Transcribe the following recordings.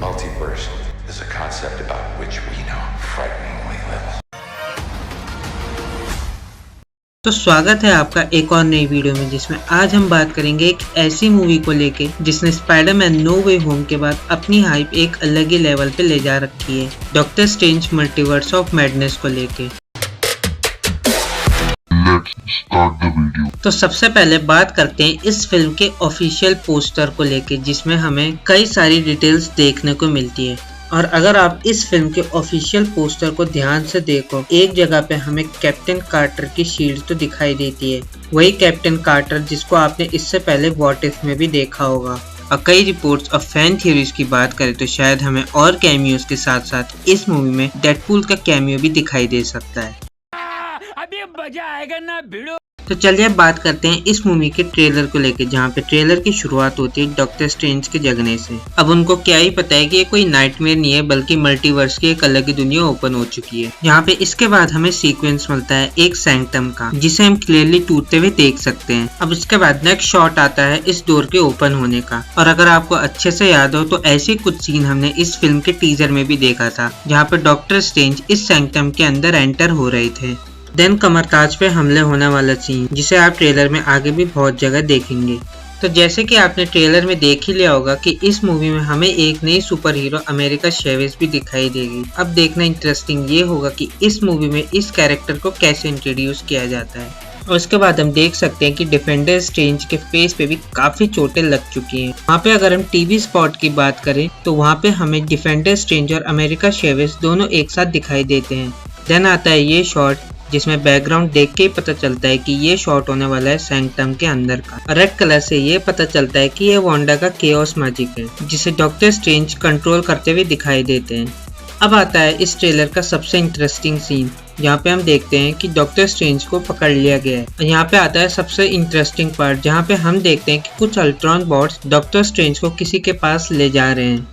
Multiverse is a concept about which we know frighteningly little. तो स्वागत है आपका एक और नई वीडियो में, जिसमें आज हम बात करेंगे एक ऐसी मूवी को लेके जिसने स्पाइडरमैन नो वे होम के बाद अपनी हाइप एक अलग ही लेवल पे ले जा रखी है, doctor strange multiverse of madness को लेके। तो सबसे पहले बात करते हैं इस फिल्म के ऑफिशियल पोस्टर को लेके, जिसमें हमें कई सारी डिटेल्स देखने को मिलती है। और अगर आप इस फिल्म के ऑफिशियल पोस्टर को ध्यान से देखो, एक जगह पे हमें कैप्टन कार्टर की शील्ड तो दिखाई देती है, वही कैप्टन कार्टर जिसको आपने इससे पहले व्हाट इफ में भी देखा होगा। और कई रिपोर्ट्स और फैन थ्योरीज की बात करें तो शायद हमें और कैमियोज के साथ साथ इस मूवी में डेडपूल का कैमियो भी दिखाई दे सकता है। अभी मजा आएगा ना भिड़ो। तो चलिए अब बात करते हैं इस मूवी के ट्रेलर को लेके, जहाँ पे ट्रेलर की शुरुआत होती है डॉक्टर स्ट्रेंज के जगने से। अब उनको क्या ही पता है कि ये कोई नाइटमेयर नहीं है, बल्कि मल्टीवर्स की एक अलग ही दुनिया ओपन हो चुकी है। यहाँ पे इसके बाद हमें सीक्वेंस मिलता है एक सैंक्टम का, जिसे हम क्लियरली टूटते हुए देख सकते हैं। अब इसके बाद नेक्स्ट शॉट आता है इस डोर के ओपन होने का। और अगर आपको अच्छे से याद हो तो ऐसे कुछ सीन हमने इस फिल्म के टीजर में भी देखा था, जहाँ पे डॉक्टर स्ट्रेंज इस सैंक्टम के अंदर एंटर हो रहे थे। देन कमरताज पे हमले होने वाला सीन, जिसे आप ट्रेलर में आगे भी बहुत जगह देखेंगे। तो जैसे कि आपने ट्रेलर में देख ही लिया होगा कि इस मूवी में हमें एक नई सुपर हीरो अमेरिका शेवेज भी दिखाई देगी। अब देखना इंटरेस्टिंग ये होगा कि इस मूवी में इस कैरेक्टर को कैसे इंट्रोड्यूस किया जाता है। और उसके बाद हम देख सकते हैं कि डिफेंडर स्ट्रेंज के फेस पे भी काफी चोटें लग चुकी हैं। वहाँ पे अगर हम टीवी स्पॉट की बात करें तो वहाँ पे हमें डिफेंडर स्ट्रेंज और अमेरिका शेवेज दोनों एक साथ दिखाई देते हैं। देन आता है ये शॉट, जिसमें बैकग्राउंड देख के ही पता चलता है कि ये शॉट होने वाला है सैंक्टम के अंदर का। रेड कलर से ये पता चलता है कि ये वांडा का केओस मैजिक है, जिसे डॉक्टर स्ट्रेंज कंट्रोल करते हुए दिखाई देते हैं। अब आता है इस ट्रेलर का सबसे इंटरेस्टिंग सीन, जहाँ पे हम देखते हैं कि डॉक्टर स्ट्रेंज को पकड़ लिया गया है। और यहाँ पे आता है सबसे इंटरेस्टिंग पार्ट, जहाँ पे हम देखते हैं कि कुछ अल्ट्रॉन बॉट्स डॉक्टर स्ट्रेंज को किसी के पास ले जा रहे हैं।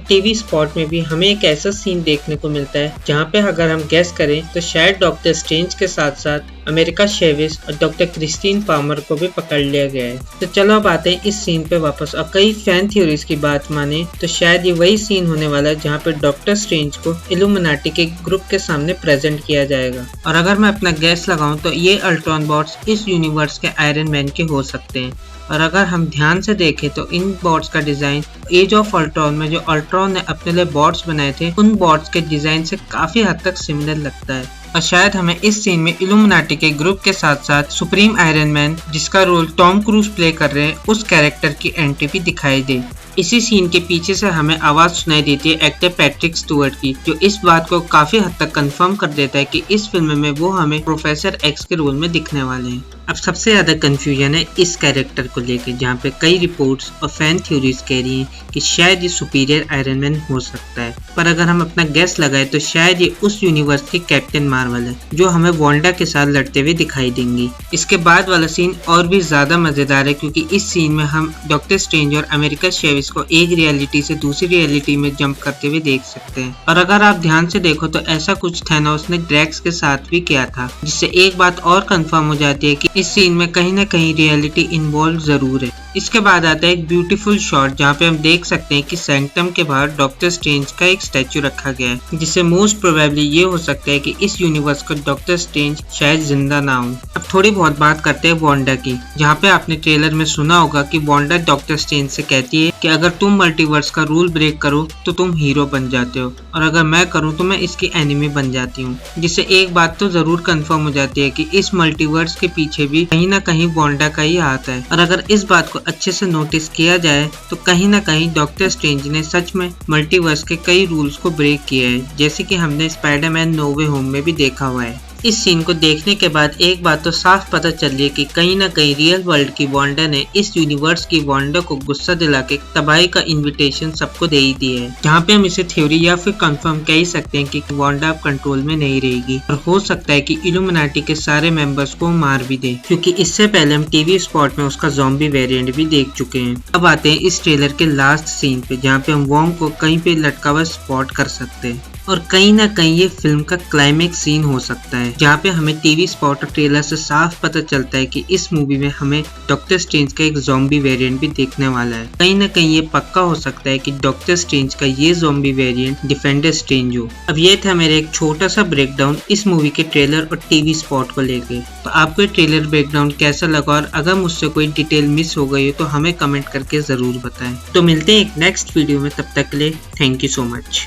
टीवी स्पॉट में भी हमें एक ऐसा सीन देखने को मिलता है, जहाँ पे अगर हम गेस करें तो शायद डॉक्टर स्ट्रेंज के साथ साथ अमेरिका शेविस और डॉक्टर क्रिस्टीन पामर को भी पकड़ लिया गया है। तो चलो अब आते हैं इस सीन पे वापस। और कई फैन थ्योरीज की बात माने तो शायद ये वही सीन होने वाला है जहाँ पे डॉक्टर स्ट्रेंज को इल्यूमिनाटी के ग्रुप के सामने प्रेजेंट किया जाएगा। और अगर मैं अपना गैस लगाऊं तो ये अल्ट्रॉन बॉट्स इस यूनिवर्स के आयरन मैन के हो सकते हैं। और अगर हम ध्यान से देखें तो इन बॉट्स का डिजाइन एज ऑफ अल्ट्रॉन में जो अल्ट्रॉन ने अपने लिए बॉट्स बनाए थे, उन बॉट्स के डिजाइन से काफी हद तक सिमिलर लगता है। और शायद हमें इस सीन में इल्यूमिनाटी के ग्रुप के साथ साथ सुप्रीम आयरन मैन, जिसका रोल टॉम क्रूज प्ले कर रहे हैं, उस कैरेक्टर की एंट्री भी दिखाई दे। इसी सीन के पीछे से हमें आवाज सुनाई देती है एक्टर पैट्रिक स्टुअर्ट की, जो इस बात को काफी हद तक कंफर्म कर देता है कि इस फिल्म में वो हमें प्रोफेसर एक्स के रोल में दिखने वाले हैं। अब सबसे ज्यादा कंफ्यूजन है इस कैरेक्टर को लेकर, जहाँ पे कई रिपोर्ट्स और फैन थ्योरीज कह रही हैं कि शायद ये सुपीरियर आयरन मैन हो सकता है। पर अगर हम अपना गैस लगाए तो शायद ये उस यूनिवर्स के कैप्टन मार्वल है, जो हमें वांडा के साथ लड़ते हुए दिखाई देंगी। इसके बाद वाला सीन और भी ज्यादा मजेदार है, क्योंकि इस सीन में हम डॉक्टर स्ट्रेंज और अमेरिका शेविस को एक रियलिटी से दूसरी रियलिटी में जंप करते हुए देख सकते हैं। और अगर आप ध्यान से देखो तो ऐसा कुछ थैनोस ने ड्रैक्स के साथ भी किया था, जिससे एक बात और कंफर्म हो जाती है कि इस सीन में कहीं ना कहीं रियलिटी इन्वॉल्व जरूर है। इसके बाद आता है एक ब्यूटीफुल शॉट, जहाँ पे हम देख सकते हैं कि सैंक्टम के बाहर डॉक्टर स्ट्रेंज का एक स्टैचू रखा गया है, जिससे मोस्ट प्रोबेबली ये हो सकता है कि इस यूनिवर्स का डॉक्टर स्ट्रेंज शायद जिंदा ना हो। अब थोड़ी बहुत बात करते हैं वांडा की, जहाँ पे आपने ट्रेलर में सुना होगा कि वांडा डॉक्टर स्ट्रेंज से कहती है कि अगर तुम मल्टीवर्स का रूल ब्रेक करो तो तुम हीरो बन जाते हो, और अगर मैं करूँ तो मैं इसकी एनिमी बन जाती हूँ। जिससे एक बात तो जरूर कंफर्म हो जाती है कि इस मल्टीवर्स के पीछे भी कहीं ना कहीं वांडा का ही हाथ है। और अगर इस बात को अच्छे से नोटिस किया जाए तो कहीं ना कहीं डॉक्टर स्ट्रेंज ने सच में मल्टीवर्स के कई रूल्स को ब्रेक किया है, जैसे कि हमने स्पाइडरमैन नो वे होम में भी देखा हुआ है। इस सीन को देखने के बाद एक बात तो साफ पता चल रही है कि कहीं ना कहीं रियल वर्ल्ड की वांडा ने इस यूनिवर्स की वांडा को गुस्सा दिला के तबाही का इनविटेशन सबको दे ही दिया है। जहाँ पे हम इसे थ्योरी या फिर कंफर्म कह ही सकते हैं कि वांडा अब कंट्रोल में नहीं रहेगी, और हो सकता है कि इल्यूमिनाटी के सारे मेंबर्स को मार भी दे, क्योंकि इससे पहले हम टीवी स्पॉट में उसका ज़ॉम्बी वेरिएंट भी देख चुके हैं। अब आते हैं इस ट्रेलर के लास्ट सीन पे, जहाँ पे हम वॉन्ग को कहीं पे लटका हुआ स्पॉट कर सकते हैं। और कहीं ना कहीं ये फिल्म का क्लाइमेक्स सीन हो सकता है, जहाँ पे हमें टीवी स्पॉट और ट्रेलर से साफ पता चलता है कि इस मूवी में हमें डॉक्टर स्ट्रेंज का एक ज़ॉम्बी वेरिएंट भी देखने वाला है। कहीं ना कहीं ये पक्का हो सकता है कि डॉक्टर स्ट्रेंज का ये ज़ॉम्बी वेरिएंट डिफेंडर स्ट्रेंज हो। अब ये था मेरा एक छोटा सा ब्रेकडाउन इस मूवी के ट्रेलर और टीवी स्पॉट को लेके। तो आपको ये ट्रेलर ब्रेकडाउन कैसा लगा और अगर मुझसे कोई डिटेल मिस हो गई हो तो हमें कमेंट करके जरूर बताएं। तो मिलते हैं एक नेक्स्ट वीडियो में, तब तक के लिए थैंक यू सो मच।